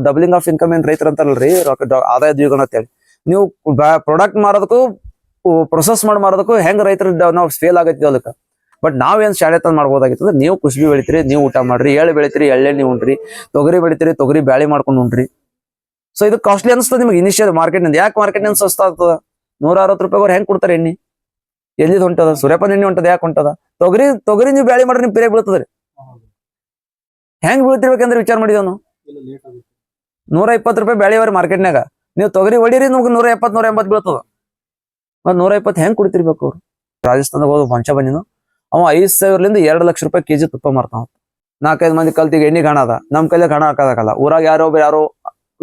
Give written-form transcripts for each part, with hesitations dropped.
Doubling of income ಏನ್ ರೈತರ ಅಂತಾರಲ್ರಿ ಆದಾಯ ದ್ವಿಗುಣ ಅಂತೇಳಿ. ನೀವು ಪ್ರಾಡಕ್ಟ್ ಮಾರೋದಕ್ಕೂ ಪ್ರೊಸೆಸ್ ಮಾಡಿ ಮಾರೋದಕ್ಕೂ ಹೆಂಗ್ ರೈತರ ನಾವು ಫೇಲ್ ಆಗೈತಿ ಅದಕ್ಕೆ. ಬಟ್ ನಾವೇನ್ ಶಾಲೆ ತಂದ್ ಮಾಡ್ಬೋದಾಗಿತ್ತು ಅಂದ್ರೆ ನೀವು ಕುಸ್ಬಿ ಬೆಳಿತೀರಿ, ನೀವು ಊಟ ಮಾಡ್ರಿ, ಎಳ್ಳು ಬೆಳಿತೀರಿ, ಎಳ್ಳೆಣ್ಣೆ ಉಣ್ರಿ, ತೊಗರಿ ಬೆಳಿತೀರಿ, ತೊಗರಿ ಬ್ಯಾಳಿ ಮಾಡ್ಕೊಂಡು ಉಣ್ರಿ. ಸೊ ಇದು ಕಾಸ್ಟ್ಲಿ ಅನಿಸ್ತದೆ ನಿಮ್ಗೆ ಇನಿಷಿಯಲ್ ಮಾರ್ಕೆಟ್ ನಿಂದ. ಯಾಕೆ ಮಾರ್ಕೆಟ್ ನಿಂದ ಸಸ್ತಾ ಆಗ್ತದ? 160 ರೂಪಾಯಿ ಹೆಂಗ್ ಕೊಡ್ತಾರೆ ಎಣ್ಣೆ? ಎಲ್ಲಿದ್ ಹೊಂಟದ? ಸೂರ್ಯಪಾನ ಎಣ್ಣೆ ಹೊಂಟದ, ಯಾಕೆ ಹೊಂಟದ? ತೊಗರಿ ನೀವು ಬ್ಯಾಳಿ ಮಾಡ್ರಿ, ನಿಮ್ ಪಿರಿಯಾಗ ಬೀಳ್ತದ್ರಿ. ಹೆಂಗ್ ಬೀಳ್ತಿರ್ಬೇಕಂದ್ರೆ ವಿಚಾರ ಮಾಡಿದವನು. 120 ರೂಪಾಯಿ ಬ್ಯಾಳಿ ಅವ್ರಿ ಮಾರ್ಕೆಟ್ನಾಗ, ನೀವು ತೊಗರಿ ಹೊಡೀರಿ, ನಿಮ್ಗೆ 170, 180 ಬೀಳ್ತದ. 120 ಹೆಂಗ್ ಕುಡಿತಿರ್ಬೇಕು ಅವ್ರು? ರಾಜಸ್ಥಾನದಾಗ ಹೋದ ಮಂಚ ಬಂದಿನು, ಅವ 5,000ಲಿಂದ 2 ಲಕ್ಷ ರೂಪಾಯಿ ಕೆಜಿ ತುಪ್ಪ ಮಾರ್ತಾವ. 4-5 ಮಂದಿ ಕಲ್ತಿಗೆ ಎಣ್ಣೆ ಹಣ ಅದ, ನಮ್ ಕೈಲಿ ಹಣ ಹಾಕೋದಾಗಲ್ಲ. ಊರಾಗ ಯಾರೋ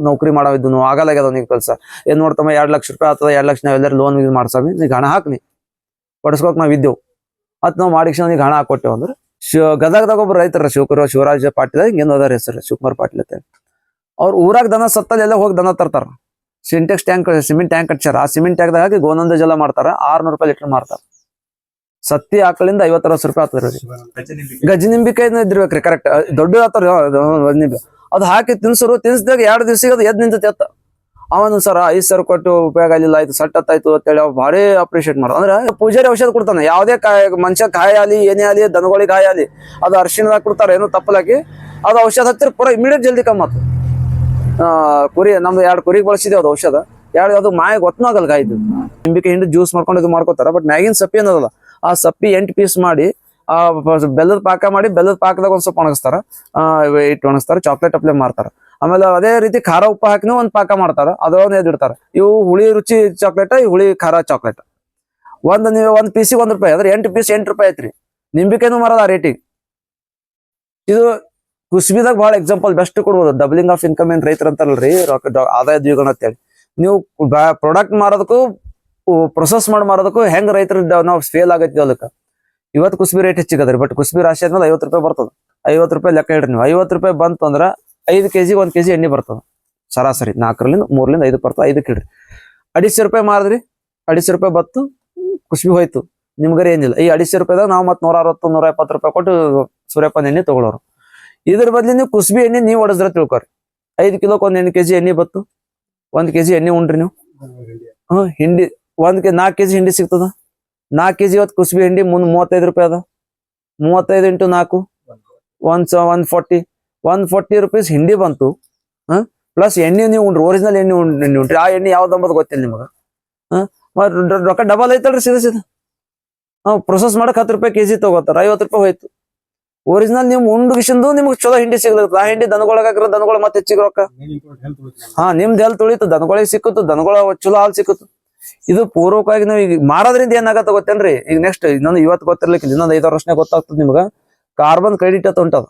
ನೌಕರಿ ಮಾಡವಿದ್ದು ಆಗಲಾಗ್ಯದ ನೀವ್ ಕೆಲ್ಸ. ಏನ್ ನೋಡ್ತಮ್ಮ 2 ಲಕ್ಷ ರೂಪಾಯಿ ಆಗ್ತದ, 2 ಲಕ್ಷ ನಾವೆಲ್ಲರೂ ಲೋನ್ ಮಾಡ್ಸಾವಿ, ನೀಗ ಹಣ ಹಾಕ್ನಿ ಪಡಿಸ್ಕೋಕ್ ನಾವ್ ಇದ್ದೇವು. ಅತ್ ನಾವ್ ಮಾಡಿಕ್ಷ ನೀಗ ಹಣ ಹಾಕೊಟ್ಟೇವ್ ಅಂದ್ರೆ ಗದಗದಾಗ ಒಬ್ರು ರೈತರ ಶಿವರಾಜ ಪಾಟೀಲ್ ಹಿಂಗೇನು ಅದಾರ ಹೆಸರು, ಶಿವಕುಮಾರ್ ಪಾಟೀಲ್ ಅಂತ. ಅವ್ರು ಊರಾಗ ದನ ಸತ್ತಲ್ಲಿ ಎಲ್ಲ ಹೋಗಿ ದನ ತರ್ತಾರ. ಸಿಂಟೆಕ್ಸ್ ಟ್ಯಾಂಕ್, ಸಿಮೆಂಟ್ ಟ್ಯಾಂಕ್ ಕಟ್ಸ್ಯಾರ. ಆ ಸಿಮೆಂಟ್ ಟ್ಯಾಂಕ್ ಹಾಕಿ ಗೋನಂದ ಜಲ ಮಾಡ್ತಾರ. 600 ರೂಪಾಯಿ ಲೀಟರ್ ಮಾರ್ತಾರ. ಸತ್ತಿ ಆಕಳಿಂದ 50-60 ರೂಪಾಯಿ ಆಗ್ತದ್ರಿ. ಗಜನಿಂಬಿಕಾಯಿ ಇದ್ದಿರ್ಬೇಕ್ರಿ, ಕರೆಕ್ಟ್. ದೊಡ್ಡ ಆತಾರ ಅದು ಹಾಕಿ ತಿನ್ಸಿದಾಗ 2 ದಿವಸಿಗೆ ಅದು ಎದ್ ನಿಂತೈತಿ ಅತ್ತ. ಅವನು ಸರ್ 5,000 ಕೊಟ್ಟು ಉಪಯೋಗ ಆಗಿಲ್ಲ, ಆಯ್ತು ಸಟ್ ಆಯ್ತು ಅಂತೇಳಿ ಅವ್ ಭಾರಿ ಅಪ್ರಿಶಿಯೇಟ್ ಮಾಡೋದು. ಅಂದ್ರೆ ಪೂಜಾರಿ ಔಷಧ ಕೊಡ್ತಾನೆ. ಯಾವುದೇ ಮನುಷ್ಯ ಕಾಯಿ ಆಲಿ, ಏನೇ ಆಲಿ, ದನಗಳಿಗೆ ಕಾಯಿ ಆಲಿ, ಅದು ಅರ್ಶಿಣದಾಗ ಕೊಡ್ತಾರೆ, ಏನೋ ತಪ್ಪಲಾಕಿ ಅದು ಔಷಧ ಹತ್ತಿರ ಪೂರ ಇಮಿಡಿಯೇಟ್ ಜಲ್ದಿ ಕಮ್ಮತ್ತು. ಕುರಿ ನಮ್ದು 2 ಕುರಿಗೆ ಬಳಸಿದೇವ್ ಅದು ಔಷಧ. ಅದು ಮಾಯ ಗೊತ್ತನೂ ಆಗಲ್ಲ ಕಾಯ್ದು. ನಿಂಬಿಕೆ ಹಿಂಡಿ ಜ್ಯೂಸ್ ಮಾಡ್ಕೊಂಡು ಇದು ಮಾಡ್ಕೋತಾರ. ಬಟ್ ಮ್ಯಾಗಿನ ಸಪ್ಪಿ ಅನ್ನೋದಲ್ಲ, ಆ ಸಪ್ಪಿ 8 ಪೀಸ್ ಮಾಡಿ ಬೆಲ್ಲದ ಪಾಕ ಮಾಡಿ, ಬೆಲ್ಲದ ಪಾಕದಾಗ ಒಂದ್ ಸ್ವಲ್ಪ ಒಣಗಿಸ್ತಾರ, ಇಟ್ಟು ಒಣಗಿಸ್ತಾರ, ಚಾಕ್ಲೇಟ್ ಅಪ್ಲೈ ಮಾಡ್ತಾರ. ಆಮೇಲೆ ಅದೇ ರೀತಿ ಖಾರ ಉಪ್ಪು ಹಾಕಿನೂ ಒಂದ್ ಪಾಕ ಮಾಡ್ತಾರ, ಅದೊಂದು ಎದಿಡ್ತಾರ. ಇವು ಹುಳಿ ರುಚಿ ಚಾಕ್ಲೇಟ್, ಈ ಹುಳಿ ಖಾರ ಚಾಕ್ಲೇಟ್. ನೀವು 1 ಪೀಸಿಗೆ 1 ರೂಪಾಯಿ ಅಂದ್ರೆ 8 ಪೀಸ್ 8 ರೂಪಾಯಿ ಐತ್ರಿ. ನಿಂಬಿಕೆನೂ ಮಾರದ ಆ ರೇಟಿಗೆ. ಇದು ಕುಸ್ಬಿದಾಗ ಬಹಳ ಎಕ್ಸಾಂಪಲ್ ಬೆಸ್ಟ್ ಕೊಡ್ಬೋದು. ಡಬ್ಲಿಂಗ್ ಆಫ್ ಇನ್ಕಮ್ ಏನ್ ರೈತರ ಅಂತಾರಲ್ರಿ ಆದಾಯ ದ್ವಿಗುಣ ಅಂತೇಳಿ. ನೀವು ಪ್ರಾಡಕ್ಟ್ ಮಾರೋದಕ್ಕೂ ಪ್ರೊಸೆಸ್ ಮಾಡಿ ಮಾರೋದಕ್ಕೂ ಹೆಂಗ್ ರೈತರ ನಾವು ಫೇಲ್ ಆಗೈತಿ ಅದಕ್ಕೆ. ಇವತ್ತು ಕುಸ್ಬಿ ರೇಟ್ ಹೆಚ್ಚಿಗದ್ರಿ. ಬಟ್ ಕುಸ್ಬಿ ರಾಶಿ ಆದ್ಮೇಲೆ 50 ರೂಪಾಯಿ ಬರ್ತದ. 50 ರೂಪಾಯಿ ಲೆಕ್ಕ ಇಡ್ರಿ ನೀವು. 50 ರೂಪಾಯಿ ಬಂತು ಅಂದ್ರ 5 ಕೆಜಿ 1 ಕೆಜಿ ಎಣ್ಣೆ ಬರ್ತದ. ಸರಾಸರಿ 4ರಿಂದ 3ರಿಂದ 5 ಬರ್ತದ. 5 ಇಡ್ರಿ. 250 ರೂಪಾಯಿ ಮಾರಿದ್ರಿ, 250 ರೂಪಾಯಿ ಬತ್ತು, ಕುಸ್ಬಿ ಹೋಯ್ತು. ನಿಮ್ಗರ ಏನಿಲ್ಲ. ಈ 250 ರೂಪಾಯಿದಾಗ ನಾವು ಮತ್ತೆ 160, 170 ರೂಪಾಯಿ ಕೊಟ್ಟು ಸೂರ್ಯಪಾನ ಎಣ್ಣೆ ತಗೊಳ್ಳೋರು. ಇದ್ರ ಬದ್ಲಿ ನೀವು ಕುಸ್ಬಿ ಎಣ್ಣೆ ನೀವು ಹೊಡೆದ್ರ ತಿಳ್ಕೊರಿ. 5 ಕಿಲೋಕ್ 1 ಕೆಜಿ ಎಣ್ಣೆ ಬತ್ತು, 1 ಕೆಜಿ ಎಣ್ಣೆ ಉಂಡ್ರಿ ನೀವು. ಹಿಂಡಿ 4 ಕೆಜಿ ಹಿಂಡಿ ಸಿಗ್ತದ. 4 ಕೆಜಿ ಇವತ್ತು ಕುಸ್ಬಿ ಹಿಂಡಿ 35 ರೂಪಾಯಿ ಅದ. 35 ಇಂಟು 4 140 ರೂಪೀಸ್ ಹಿಂಡಿ ಬಂತು. ಪ್ಲಸ್ ಎಣ್ಣೆ ನೀವು ಉಂಡ್ರಿ, ಒರಿಜಿನಲ್ ಎಣ್ಣೆ ಉಂಡ್ರಿ. ಆ ಎಣ್ಣೆ ಯಾವ್ದು ಅಂಬದು ಗೊತ್ತಿಲ್ಲ ನಿಮಗ. ರೊಕ್ಕ ಡಬಲ್ ಐತಲ್ರಿ ಸೀದಾ. ಪ್ರೊಸೆಸ್ ಮಾಡಕ್ 10 ರೂಪಾಯಿ ಕೆಜಿ ತಗೋತಾರ, 50 ರೂಪಾಯಿ ಹೋಯ್ತು. ಒರಿಜಿನಲ್ ನೀವು ಉಂಡು ನಿಮ್ಗೆ ಚಲೋ ಹಿಂಡಿ ಸಿಗ್ಲತ್ತ. ಆ ಹಿಂಡಿ ದನಗೊಳಗ ದನಗಳ ಮತ್ತೆ ಹೆಚ್ಚಿಗೆ ರೊಕ್ಕ. ನಿಮ್ದು ಹೆಲ್ತ್ ಉಳಿತು, ದನಗಳಿಗೆ ಸಿಕ್ಕುತ್ತು, ದನಗಳ ಚಲೋ ಹಾಲು ಸಿಕ್ಕುತ್ತು. ಇದು ಪೂರ್ವಕವಾಗಿ ನಾವು ಈಗ ಮಾರೋದ್ರಿಂದ ಏನಾಗತ್ತ ಗೊತ್ತೇನ್ರಿ. ಈಗ ನೆಕ್ಸ್ಟ್ ಇನ್ನೊಂದು ಇವತ್ತು ಗೊತ್ತಿರ್ಲಿಕ್ಕೆ ಇನ್ನೊಂದು 5 ವರ್ಷನೇ ಗೊತ್ತಾಗ್ತದೆ ನಿಮ್ಗ. ಕಾರ್ಬನ್ ಕ್ರೆಡಿಟ್ ಅಂತ ಉಂಟದ.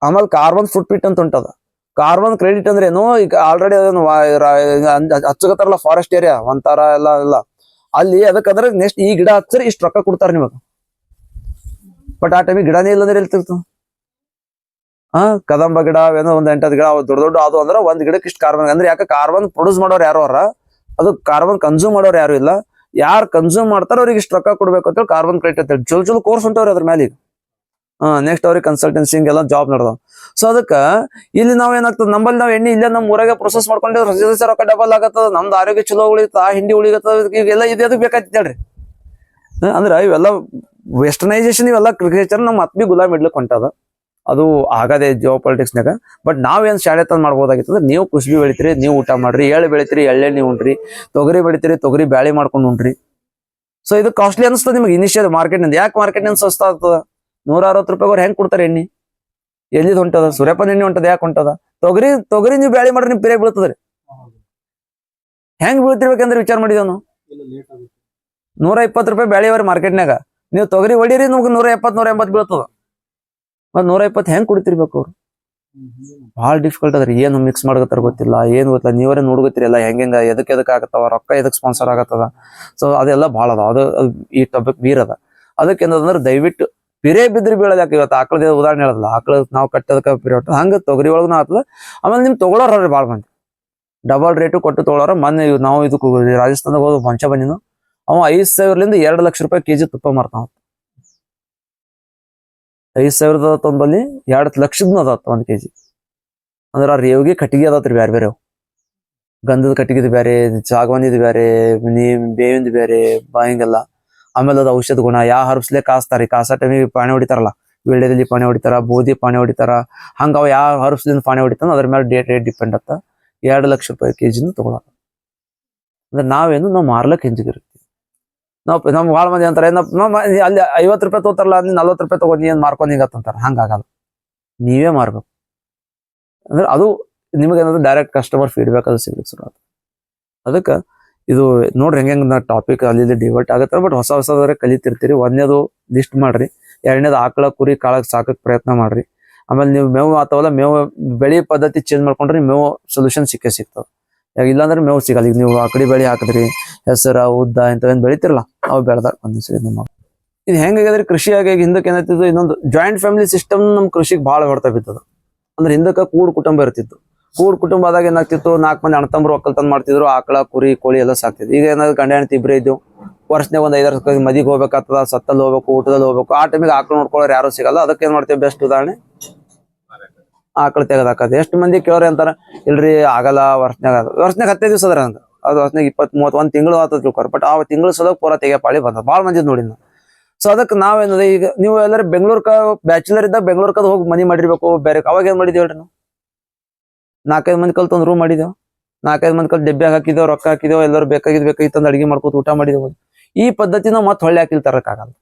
ಆಮೇಲೆ ಕಾರ್ಬನ್ ಫುಟ್ ಪ್ರಿಂಟ್ ಅಂತ ಉಂಟದ. ಕಾರ್ಬನ್ ಕ್ರೆಡಿಟ್ ಅಂದ್ರೆ ಏನು, ಈಗ ಆಲ್ರೆಡಿ ಅದನ್ನು ಹಚ್ಚಗತ್ತಾರಲ್ಲ ಫಾರೆಸ್ಟ್ ಏರಿಯಾ ಒಂಥರ ಎಲ್ಲ ಅಲ್ಲಿ. ಅದಕ್ಕಂದ್ರೆ ನೆಕ್ಸ್ಟ್ ಈ ಗಿಡ ಹಚ್ಚರಿ ಇಷ್ಟು ರೊಕ್ಕ ಕೊಡ್ತಾರ ನಿಮಗ. ಬಟ್ ಆ ಟೈಮಿಗೆ ಗಿಡನೇ ಇಲ್ಲಂದ್ರೆ ಎಲ್ತಿರ್ತ. ಕದಂಬ ಗಿಡ ಏನೋ ಒಂದ್ 8 ಗಿಡ ದೊಡ್ಡ ಅದು ಅಂದ್ರೆ ಒಂದ್ ಗಿಡಕ್ಕೆ ಇಷ್ಟು ಕಾರ್ಬನ್. ಅಂದ್ರೆ ಯಾಕೆ ಕಾರ್ಬನ್ ಪ್ರೊಡ್ಯೂಸ್ ಮಾಡೋರು ಯಾರು ಅರ, ಅದು ಕಾರ್ಬನ್ ಕನ್ಸ್ಯೂಮ್ ಮಾಡೋರು ಯಾರು ಇಲ್ಲ. ಯಾರು ಕನ್ಸ್ಯೂಮ್ ಮಾಡ್ತಾರ ಅವ್ರಿಗೆ ಇಷ್ಟು ರೊಕ್ಕ ಕೊಡ್ಬೇಕು ಅಂತ ಹೇಳಿ ಕಾರ್ಬನ್ ಕ್ರೆಡಿಟ್ ಅಂತ ಹೇಳಿ ಚಲೋ ಕೋರ್ಸ್ ಹೊಂಟವ್ರಿ ಅದ್ರ ಮೇಲೆ. ನೆಕ್ಸ್ಟ್ ಅವ್ರಿಗೆ ಕನ್ಸಲ್ಟೆನ್ಸಿ ಹಿಂಗೆಲ್ಲ ಜಾಬ್ ನಡೆದಾವ. ಸೊ ಅದಕ್ಕ ಇಲ್ಲಿ ನಾವ್ ಏನಾಗ್ತದ, ನಂಬಲ್ಲಿ ನಾವ್ ಎಣ್ಣೆ ಇಲ್ಲೇ ನಮ್ ಊರಾಗ ಪ್ರೊಸೆಸ್ ಮಾಡ್ಕೊಂಡ್ರೆ ರೊಕ್ಕ ಡಬಲ್ ಆಗತ್ತದ, ನಮ್ದು ಆರೋಗ್ಯ ಚಲೋ ಉಳಿತ, ಹಿಂಡಿ ಉಳಿಗತ್ತದ. ಇವೆಲ್ಲ ಇದು ಬೇಕಾಯ್ತು ಹೇಳ್ರಿ. ಅಂದ್ರೆ ಇವೆಲ್ಲ ವೆಸ್ಟರ್ನೈಸೇಷನ್, ಇವೆಲ್ಲ ಕ್ರಿಕೆಚರ್ ನಮ್ಮ ಮತ್ ಬಿ ಗುಲಾಮ್ ಇಡ್ಲಿಕ್ಕೆ ಹೊಂಟದ. ಅದು ಆಗದೆ ಜಿಯೋ ಪಾಲಿಟಿಕ್ಸ್ನಾಗ. ಬಟ್ ನಾವೇನ್ ಶಾಲೆ ತಂದ್ ಮಾಡ್ಬೋದಾಗಿತ್ತು ಅಂದ್ರೆ ನೀವು ಕುಸ್ಬಿ ಬೆಳಿತೀರಿ, ನೀವು ಊಟ ಮಾಡ್ರಿ, ಎಳ್ಳು ಬೆಳಿತೀರಿ, ಎಳ್ಳೆಣ್ಣೆ ಉಂಡ್ರಿ, ತೊಗರಿ ಬೆಳಿತೀರಿ, ತೊಗರಿ ಬ್ಯಾಳಿ ಮಾಡ್ಕೊಂಡು ಉಂಡ್ರಿ. ಸೊ ಇದು ಕಾಸ್ಟ್ಲಿ ಅನಿಸ್ತದೆ ನಿಮ್ಗೆ ಇನಿಷಿಯಲ್ ಮಾರ್ಕೆಟ್ ನಿಂದ. ಯಾಕೆ ಮಾರ್ಕೆಟ್ ನಿಂದ ಸಸ್ತಾ ಆಗ್ತದ? 160 ರೂಪಾಯಿ ಹೆಂಗ್ ಕೊಡ್ತಾರೆ ಎಣ್ಣೆ? ಎಲ್ಲಿದ್ ಹೊಂಟದ? ಸೂರ್ಯಪಾನ ಎಣ್ಣೆ ಹೊಂಟದ, ಯಾಕೆ ಹೊಂಟದ? ತೊಗರಿ ನೀವು ಬ್ಯಾಳಿ ಮಾಡ್ರಿ, ನಿಮ್ ಪಿರಿಯಾಗ ಬೀಳ್ತದ್ರಿ. ಹೆಂಗ್ ಬೀಳ್ತಿರ್ಬೇಕಂದ್ರೆ ವಿಚಾರ ಮಾಡಿದವನು. 120 ರೂಪಾಯಿ ಬ್ಯಾಳಿ ಅವ್ರಿ ಮಾರ್ಕೆಟ್ನಾಗ, ನೀವು ತೊಗರಿ ಹೊಡೀರಿ, ನಿಮ್ಗೆ 170, 180 ಬೀಳ್ತದ. 120 ಹೆಂಗ್ ಕುಡಿತಿರ್ಬೇಕು ಅವ್ರು? ಭಾಳ ಡಿಫಿಕಲ್ಟ್ ಅದ್ರಿ. ಏನು ಮಿಕ್ಸ್ ಮಾಡಕತ್ತಾರ ಗೊತ್ತಿಲ್ಲ, ಏನು ಗೊತ್ತಿಲ್ಲ. ನೀವರೇ ನೋಡ್ಕೊತಿರಲ್ಲ ಹೆಂಗ ಎದಕ್ ಆಗತ್ತವ, ರೊಕ್ಕ ಎದಕ್ ಸ್ಪಾನ್ಸರ್ ಆಗತ್ತದ. ಸೊ ಅದೆಲ್ಲ ಭಾಳ ಅದ. ಅದು ಈ ಟಾಪಿಕ್ ಬೀರದ. ಅದಕ್ಕೆ ಏನಂದ್ರೆ ದಯವಿಟ್ಟು ಪಿರೇ ಬಿದ್ರಿ ಬೀಳೋದು. ಯಾಕೆ ಇವತ್ತು ಆಕಳದ ಉದಾಹರಣೆ ಹೇಳದಲ್ಲ, ಆಕಳ ನಾವು ಕಟ್ಟದಕ್ಕೆ ಪಿರೇ ಹಂಗ ತೊಗರಿ ಒಳಗೂ ಆಗ್ತದ. ಆಮೇಲೆ ನಿಮ್ ತಗೊಳೋರ್ರಿ ಭಾಳ ಮಂದಿ ಡಬಲ್ ರೇಟು ಕೊಟ್ಟು ತಗೊಳೋರ. ಮೊನ್ನೆ ನಾವು ಇದಕ್ಕೆ ರಾಜಸ್ಥಾನದಾಗ ಹೋದ ಮಂಚ ಬಂದಿನು, ಅವ 5,000ಲಿಂದ 2 ಲಕ್ಷ ರೂಪಾಯಿ ಕೆಜಿ ತುಪ್ಪ ಮಾರ್ತಾವ. 5,000 ತಂಬಲ್ಲಿ 2 ಲಕ್ಷದ ಅದ 1 ಕೆಜಿ. ಅಂದ್ರ ರೇವ್ಗಿ ಕಟ್ಟಿಗೆ ಅದಾತ್ರಿ ಬ್ಯಾರೆ ಬೇರೆ ಗಂಧದ ಕಟ್ಟಿಗೆದು ಬೇರೆ, ಸಾಗವಾನಿದು ಬೇರೆ, ಬೇವಿಂದು ಬೇರೆ ಹಿಂಗೆಲ್ಲ. ಆಮೇಲೆ ಅದು ಔಷಧ ಗುಣ ಯಾವ ಹರ್ಬ್ಸ್ಲೆ ಕಾಸ್ತಾರಿ, ಕಾಸಾ ಟೈಮಿಗೆ ಪಾಣಿ ಹೊಡಿತಾರಲ್ಲ, ವೀಳ್ಯದಲ್ಲಿ ಪಾಣಿ ಹೊಡಿತಾರ, ಬೋಧಿ ಪಾಣಿ ಹೊಡಿತಾರ, ಹಂಗ ಅವ ಯಾವ ಹರ್ಬ್ಸ್ಲಿಂದ ಪಾಣಿ ಹೊಡಿತಾನ ಅದ್ರ ಮೇಲೆ ರೇಟ್ ಡಿಪೆಂಡ್ ಆತ. 2 ಲಕ್ಷ ರೂಪಾಯಿ ಕೆಜಿನ ತಗೊಳಕ. ಅಂದ್ರೆ ನಾವು ಮಾರ್ಲಕ್ ಹಿಂಜಿಗಿರ್ತೀವಿ. ನಮ್ ಭಾಳ ಮಂದಿ ಅಂತಾರೆ ಅಲ್ಲಿ 50 ರೂಪಾಯಿ ತಗೋತಾರಲ್ಲ, 40 ರೂಪಾಯಿ ತಗೊಂಡ್ ಏನ್ ಮಾರ್ಕೊಂಡ್ ಹಿಂಗತ್ತಂತಾರ. ಹಂಗಾಗಲ್ಲ, ನೀವೇ ಮಾರ್ಬೇಕು. ಅಂದ್ರೆ ಅದು ನಿಮಗೆ ಏನಾದ್ರು ಡೈರೆಕ್ಟ್ ಕಸ್ಟಮರ್ ಫೀಡ್ಬ್ಯಾಕ್ ಅದು ಸಿಗ್ಲಿಕ್ಕೆ ಶುರು ಆಗುತ್ತೆ. ಅದಕ್ಕೆ ಇದು ನೋಡ್ರಿ ಹೆಂಗೆ ಟಾಪಿಕ್ ಅಲ್ಲಿ ಡಿವೈಟ್ ಆಗುತ್ತೆ. ಬಟ್ ಹೊಸ ಹೊಸದ್ರೆ ಕಲಿತಿರ್ತೀರಿ. ಒಂದೇದು ಲಿಸ್ಟ್ ಮಾಡ್ರಿ, 2ನೇದು ಆಕಳ ಕುರಿ ಕಾಳಕ್ ಸಾಕಕ್ ಪ್ರಯತ್ನ ಮಾಡ್ರಿ. ಆಮೇಲೆ ನೀವು ಮೇವು ಅಥವಾ ಮೇವು ಬೆಳೆ ಪದ್ಧತಿ ಚೇಂಜ್ ಮಾಡ್ಕೊಂಡ್ರಿ ಮೇವು ಸೊಲ್ಯೂಷನ್ ಸಿಗ್ತಾವ. ಇಲ್ಲಾಂದ್ರೆ ಮೇವು ಸಿಗಲ್ಲ. ಈಗ ನೀವು ಆಕಡಿ ಬೆಳೆ ಹಾಕಿದ್ರಿ, ಹೆಸರ ಉದ್ದ ಇಂಥವೇನ್ ಬೆಳಿತಿರಲ್ಲ, ಅವು ಬೆಳೆದಾಗ ಒಂದಿವ್ಸ ನಮ್ಮ ಇದು ಹೆಂಗಾಗ್ಯದ್ರಿ ಕೃಷಿಯಾಗಿ. ಹಿಂದಕ್ಕೆ ಏನಾಯ್ತಿದ್ದು, ಇನ್ನೊಂದು ಜಾಯಿಂಟ್ ಫ್ಯಾಮಿಲಿ ಸಿಸ್ಟಮ್ ನಮ್ ಕೃಷಿಗೆ ಭಾಳ ಹೊಡ್ತಾ ಬಿದ್ದದ. ಅಂದ್ರೆ ಹಿಂದಕ್ಕೆ ಕೂಡ್ ಕುಟುಂಬ ಇರ್ತಿತ್ತು. ಕೂಡ್ ಕುಟುಂಬ ಆದಾಗ ಏನಾಗ್ತಿತ್ತು, 4 ಮಂದಿ ಅಣ್ಣತಂಬರು ಒಕ್ಕಲ್ತನ ಮಾಡ್ತಿದ್ರು, ಆಕಳ ಕುರಿ ಕೋಳಿ ಎಲ್ಲ ಸಾಕ್ತಿದ್ರು. ಈಗ ಏನಾದ್ರು ಗಂಡ ಹೆಂಡತಿ ಇಬ್ಬರೇ ಇದ್ದು, ವರ್ಷನಾಗ ಒಂದ್ 5 ಮದಿಗೆ ಹೋಗ್ಬೇಕಾಗ್ತದ, ಸತ್ತಲ್ಲಿ ಹೋಗ್ಬೇಕು, ಊಟದಲ್ಲಿ ಹೋಗ್ಬೇಕು. ಆ ಟೈಮಿಗೆ ಆಕಳ ನೋಡ್ಕೊಳ್ಳೋರು ಯಾರು ಸಿಗಲ್ಲ. ಅದಕ್ಕೆ ಏನ್ ಮಾಡ್ತೀವಿ, ಬೆಸ್ಟ್ ಉದಾಹರಣೆ ಆಕಳ ತೆಗೆದಾಕದ. ಎಷ್ಟು ಮಂದಿ ಕೇಳೋರಿ ಅಂತಾರ, ಇಲ್ರಿ ಆಗಲ್ಲ, ವರ್ಷನಾಗ 15 ದಿವಸ ಅದ್ರ ಅಂತ, ಅದು ವರ್ಷನಾಗ 20, 30, 1 ತಿಂಗಳು ಆತದ ತಿಳ್ಕೊರ್. ಬಟ್ ಆ ತಿಂಗಳು ಸಲ ಪೂರ ತೆಗೆ ಪಾಳಿ ಬಂದ ಭಾಳ ಮಂದಿ ನೋಡಿ. ಸೊ ಅದಕ್ಕೆ ನಾವೇನದ, ಈಗ ನೀವು ಎಲ್ಲರೂ ಬೆಂಗಳೂರ್ಕ ಬ್ಯಾಚುಲರ್ ಇದ್ದಾಗ ಬೆಂಗಳೂರ್ಕದ ಹೋಗಿ ಮನಿ ಮಾಡಿರ್ಬೇಕು ಬೇರೆ. ಅವಾಗ ಏನ್ ಮಾಡಿದೇವ್ ಹೇಳ್ರಿ, ನಾವು 4-5 ಮಂದಿ ಕಲ್ತು ಒಂದು ರೂಮ್ ಮಾಡಿದೇವ್, 4-5 ಮಂದಿ ಕಲ್ತು ಡಬ್ಬೆ ಹಾಕಿದೇವ್, ರೊಕ್ಕ ಹಾಕಿದೇವ್, ಎಲ್ಲರೂ ಬೇಕಾಗಿತ್ತು ಅಡಿಗೆ ಮಾಡ್ಕೊತ ಊಟ ಮಾಡಿದೇವ್. ಈ ಪದ್ಧತಿನ ಮತ್ತೆ ಹೊಳ್ಳಿ ಹಾಕಿಲ್ ತರಕ್ಕಾಗಲ್ಲ.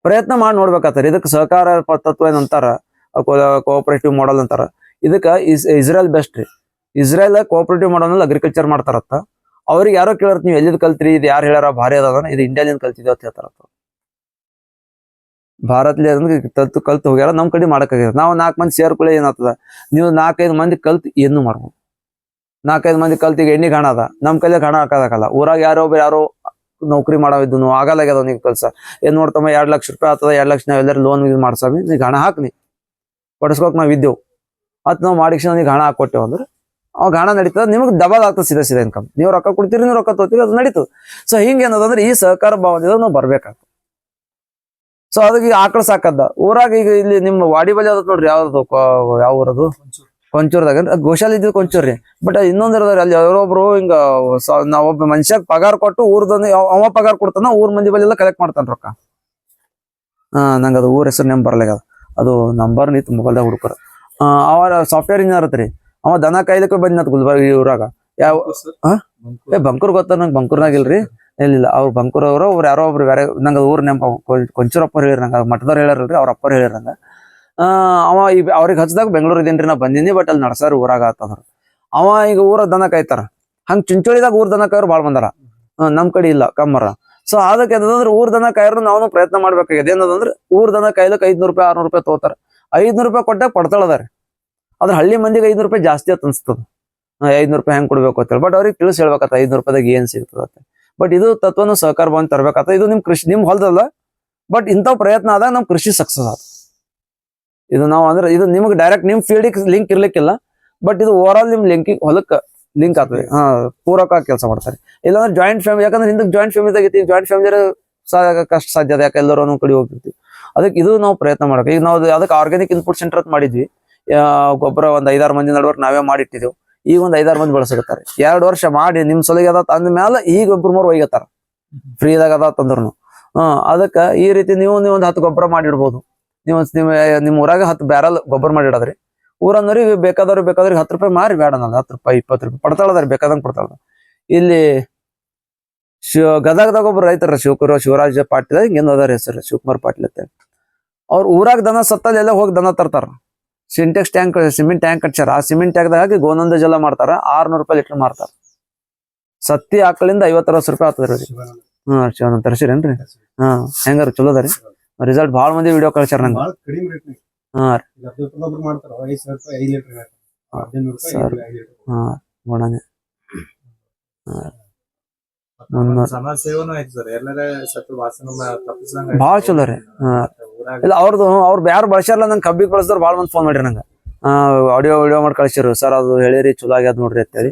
ಪ್ರಯತ್ನ ಮಾಡಿ ನೋಡ್ಬೇಕಾಗ್ತಾರೆ. ಇದಕ್ಕೆ ಸಹಕಾರ ತತ್ವ ಏನಂತಾರ, ಕೋಆಪರೇಟಿವ್ ಮಾಡಲ್ ಅಂತಾರ. ಇದಕ್ಕ ಇಸ್ರೇಲ್ ಬೆಸ್ಟ್ ರೀ. ಇಸ್ರೇಲ್ ಕೋಆಪರೇಟಿವ್ ಮಾಡಲ್ ಅಗ್ರಿಕಲ್ಚರ್ ಮಾಡ್ತಾರತ್ತ. ಅವ್ರಿಗೆ ಯಾರೋ ಕೇಳತ್, ನೀವು ಎಲ್ಲಿದ್ ಕಲ್ತ್ರಿ, ಇದು ಯಾರು ಹೇಳ್ಯಾರ ಭಾರಿ ಅದ, ಇದು ಇಂಡಿಯಾಲಿಂದ ಕಲ್ತಿದ್ದೇವ ಅಂತ ಹೇಳ್ತಾರತ್ತ. ಭಾರತ್ಲಿ ಕಲ್ತು ಹೋಗ್ಯಾರ, ನಮ್ ಕಡೆ ಮಾಡಕ್ಕಾಗ್ಯದ. ನಾವು 4 ಮಂದಿ ಸೇರ್ಕೊಳ್ಳಿ ಏನಾಗ್ತದ, ನೀವು 4-5 ಮಂದಿ ಕಲ್ತ್ ಏನು ಮಾಡ್ಬೋದು. 4-5 ಮಂದಿ ಕಲ್ತ್ ಈಗ ಎಣ್ಣೆ ಹಣ ಅದ, ನಮ್ ಕೈಲಿ ಹಣ ಹಾಕೋದಾಗಲ್ಲ. ಊರಾಗ ಯಾರೋ ನೌಕರಿ ಮಾಡೋವಿದ್ದು ಆಗಲ್ಲಾಗ್ಯದ ಅವ್ನಿಗೆ ಕೆಲ್ಸ. ಏನ್ ನೋಡ್ತಮ್ಮ 2 ಲಕ್ಷ ರೂಪಾಯಿ ಆಗ್ತದ, 2 ಲಕ್ಷ ನಾವ್ ಎಲ್ಲರೂ ಲೋನ್ ಇದು ಮಾಡ್ಸಾಮಿ, ನೀಗ ಹಣ ಹಾಕ್ನಿ ಕೊಡಿಸ್ಕೋಕ್ ನಾವ್ ಇದ್ದೇವು. ನಾವು ಮಾಡಿಕ್ಷ ನೀಗ ಹಣ ಹಾಕೊಟ್ಟೇವ್ ಅಂದ್ರೆ ಅವಾಗ ಹಣ ನಡೀತದ, ನಿಮಗೆ ಡಬಲ್ ಆಗ್ತದೆ ಸೀದಾ ಇನ್ಕಮ್. ನೀವು ರೊಕ್ಕ ಕೊಡ್ತೀರಿ, ನೀವು ರೊಕ್ಕ ತಗೋತೀರಿ, ಅದು ನಡೀತದೆ. ಸೊ ಹಿಂಗ ಏನದಂದ್ರೆ ಈ ಸಹಕಾರ ಭಾವದಿಂದ ನಾವು ಬರ್ಬೇಕಾಗ್ತದೆ. ಸೊ ಅದಕ್ಕೆ ಈಗ ಆಕಳ ಸಾಕದ ಊರಾಗ. ಈಗ ಇಲ್ಲಿ ನಿಮ್ಮ ವಾಡಿ ಬಲಿ ಅದ ನೋಡ್ರಿ, ಯಾವ್ದು ಯಾವ ಊರದು, ಕೊಂಚೂರ್ದಾಗ ಗೋಶಾಲೆ ಇದ್ದಿದ್ದು ಕೊಂಚೂರ್ರಿ. ಬಟ್ ಇನ್ನೊಂದಿರದ್ರಿ, ಅಲ್ಲಿ ಯಾರೊಬ್ರು ಹಿಂಗ ನಾವೊಬ್ಬ ಮನುಷ್ಯಾಗ ಪಗಾರ ಕೊಟ್ಟು ಊರ್ದೊಂದು ಅವ ಪಗಾರ ಕೊಡ್ತಾನ, ಊರ್ ಮಂದಿ ಬಲಿ ಎಲ್ಲ ಕಲೆಕ್ಟ್ ಮಾಡ್ತಾನ ರೊಕ್ಕ. ನಂಗೆ ಅದು ಊರ ಹೆಸರು ನೆಮ್ ಬರ್ಲಾಗ, ಅದು ನಂಬರ್ ನಿಂತು ಮೊಬೈಲ್ದಾಗ ಹುಡುಕರ. ಅವ ಸಾಫ್ಟ್ವೇರ್ ಇಂಜಿನಿಯರ್ ಅತ್ರಿ. ಅವ ದನ ಕಾಯ್ಲಿಕ್ಕೆ ಬಂದಿನತ್ ಗುಲ್ಬರ್ಗ ಈ ಊರಾಗ. ಬಂಕೂರ್ ಗೊತ್ತ ನಂಗೆ, ಬಂಕೂರ್ನಾಗ ಇಲ್ರಿ, ಇಲ್ಲ ಅವ್ರು ಬಂಕೂರ್ ಅವ್ರು ಯಾರೋ ಒಬ್ರು ಬೇರೆ. ನಂಗೆ ಊರ್ ನೆಂಪ ಕೊಂಚೂರಪ್ಪರ್ ಹೇಳಿರಿ, ನಂಗೆ ಮಠದವ್ರು ಹೇಳ್ರಿ, ಅವ್ರ ಅಪ್ಪರ್ ಹೇಳಿರಿ ನಂಗೆ. ಅವ ಅವ್ರಿಗೆ ಹಚ್ಚದಾಗ ಬೆಂಗಳೂರು ಇದೇನ್ರಿ, ನಾ ಬಂದಿನಿ, ಬಟ್ ಅಲ್ಲಿ ನಡ್ಸಾರ ಊರಾಗ ಆತಂದ್ರ. ಅವ ಈಗ ಊರ ದನ ಕಾಯ್ತಾರ. ಹಂಗ ಚಿಂಚೋಳಿದಾಗ ಊರ್ ದನ ಕಾಯ್ರು ಬಾಳ್ ಬಂದಾರ, ನಮ್ ಕಡೆ ಇಲ್ಲ ಕಮ್ಮರ. ಸೊ ಅದಕ್ಕೆ ಏನಂದ್ರೆ ಊರ್ ದನ ಕಾಯ್ರು ನಾವು ಪ್ರಯತ್ನ ಮಾಡ್ಬೇಕಾಗಿದೆ. ಏನದಂದ್ರೆ ಊರ್ ದನ ಕಾಯ್ಲಕ್ 500 ರೂಪಾಯಿ 600 ರೂಪಾಯಿ ತಗೋತಾರ. 500 ರೂಪಾಯಿ ಕೊಟ್ಟಾಗ ಪಡ್ತಾಳದಾರೆ. ಅದ್ರ ಹಳ್ಳಿ ಮಂದಿಗೆ 500 ರೂಪಾಯಿ ಜಾಸ್ತಿ ಅಂತ ಅನ್ಸ್ತದ. 500 ರೂಪಾಯಿ ಹೆಂಗ್ ಕೊಡ್ಬೇಕು ಅಂತ ಹೇಳಿ. ಬಟ್ ಅವ್ರಿಗೆ ತಿಳಿಸಿ ಹೇಳ್ಬೇಕತ್ತ 500 ರೂಪಾಯಿದಾಗ ಏನ್ ಸಿಗ್ತದ. ಬಟ್ ಇದು ತತ್ವನು ಸಹಕಾರ ಬಂದ್ ತರ್ಬೇಕತ್ತ. ಇದು ನಿಮ್ ಕೃಷಿ ನಿಮ್ ಹೊಲದಲ್ಲ, ಬಟ್ ಇಂಥವ್ ಪ್ರಯತ್ನ ಆದಾಗ ನಮ್ ಕೃಷಿ ಸಕ್ಸಸ್ ಆದ. ಇದು ನಾವು ಅಂದ್ರೆ ಇದು ನಿಮ್ಗೆ ಡೈರೆಕ್ಟ್ ನಿಮ್ ಫೀಲ್ಡಿಗೆ ಲಿಂಕ್ ಇರ್ಲಿಕ್ಕಿಲ್ಲ, ಬಟ್ ಇದು ಓವರ್ ಆಲ್ ನಿಮ್ ಹೊಲಕ್ಕೆ ಲಿಂಕ್ ಆಗ್ತದೆ. ಪೂರಕ ಕೆಲಸ ಮಾಡ್ತಾರೆ. ಇಲ್ಲಾಂದ್ರೆ ಜಾಯಿಂಟ್ ಫ್ಯಾಮಿಲಿ, ಯಾಕಂದ್ರೆ ಹಿಂದಕ್ಕೆ ಜಾಯಿಂಟ್ ಫ್ಯಾಮಿಲಿ ಆಗೈತಿ. ಜಾಯಿಂಟ್ ಫ್ಯಾಮಿಲಿ ಕಷ್ಟ ಸಾಧ್ಯ ಅದ, ಯಾಕೆ ಎಲ್ಲರೂ ಒಂದೊಂದ್ ಕಡೆ ಹೋಗ್ತಿರ್ತೀವಿ. ಅದಕ್ಕೆ ಇದು ನಾವು ಪ್ರಯತ್ನ ಮಾಡಬೇಕು. ಈಗ ನಾವು ಅದಕ್ಕೆ ಆರ್ಗ್ಯಾನಿಕ್ ಇನ್ಪುಟ್ ಸೆಂಟರ್ ಅಂತ ಮಾಡಿದ್ವಿ. ಗೊಬ್ಬರ ಒಂದ್ 5-6 ಮಂದಿ ನಡುವರ್ ನಾವೇ ಮಾಡಿಟ್ಟಿದ್ದೇವೆ. ಈಗ ಒಂದ್ 5-6 ಮಂದಿ ಬಳಸಕತ್ತಾರೆ. 2 ವರ್ಷ ಮಾಡಿ ನಿಮ್ ಸಲಿಗೆ ಅದ ಅಂದ ಮ್ಯಾಲ ಈಗ 1-3 ಒಯ್ಯತ್ತಾರ, ಫ್ರೀದಾಗ ಅದ ತಂದ್ರು. ಅದಕ್ಕೆ ಈ ರೀತಿ ನೀವು ಒಂದ್ 10 ಗೊಬ್ಬರ ಮಾಡಿಡ್ಬೋದು. ನಿಮ್ ಊರಾಗ 10 ಬ್ಯಾರಲ್ ಗೊಬ್ಬರ ಮಾಡಿಡದ್ರಿ. ಊರನ್ನವ್ರಿಗೆ ಬೇಕಾದವ್ರಿಗೆ 10 ರೂಪಾಯಿ ಮಾರಿ, ಬೇಡ ಅನ್ನಲ್ಲ, 10 ರೂಪಾಯಿ 20 ರೂಪಾಯಿ ಪಡ್ತಾಳದಾರಿ, ಬೇಕಾದಂಗ್ ಪಡ್ತಾಳ. ಇಲ್ಲಿ ಗದಗದಾಗ ಒಬ್ಬರು ರೈತರ ಶಿವರಾಜ ಪಾಟೀಲ್ ಹಿಂಗೇನು ಅದಾರ ಹೆಸರು, ಶಿವಕುಮಾರ್ ಪಾಟೀಲ್ ಅಂತ. ಅವ್ರ ಊರಾಗ ದನ ಸತ್ತಲ್ಲಿ ಎಲ್ಲ ಹೋಗಿ ದನ ತರ್ತಾರ. ಸಿಂಟೆಕ್ಸ್ ಟ್ಯಾಂಕ್, ಸಿಮೆಂಟ್ ಟ್ಯಾಂಕ್ ಕಟ್ಸ್ಯಾರ. ಆ ಸಿಮೆಂಟ್ ಟ್ಯಾಂಕ್ದಾಗ ಹಾಕಿ ಗೋನಂದ ಜಲ ಮಾಡ್ತಾರ. 600 ರೂಪಾಯಿ ಲೀಟರ್ ಮಾರ್ತಾರ. ಸತ್ತಿ ಆಕಳಿಂದ 50-60 ರೂಪಾಯಿ ಆಗ್ತದ್ರಿ. ಶಿವಾನಂದ ತರ್ಸಿರೇನ್ರಿ? ಹೆಂಗಾರ ಚಲೋ ಅದಾರಿ ರಿಸಲ್ಟ್. ಭಾಳ ಮಂದಿ ವಿಡಿಯೋ ಕಳ್ಸ್ಯಾರ ನಂಗೆ. ಗುಣನೆ ಭಾಳ ಚಲೋ ರೀ. ಇಲ್ಲ ಅವ್ರು ಯಾರು ಬಳಸ್ಯಾರಲ್ಲ, ನಂಗೆ ಕಬ್ಬಿಗೆ ಬಳಸಿದ್ರು ಭಾಳ ಮಂದಿ ಫೋನ್ ಮಾಡ್ರಿ ನಂಗೆ. ವಿಡಿಯೋ ಮಾಡಿ ಕಳ್ಸಿರು, ಸರ್ ಅದು ಹೇಳಿರಿ ಚಲೋ ಆಗ್ಯದ ನೋಡ್ರಿ ಅಂತೇಳಿ.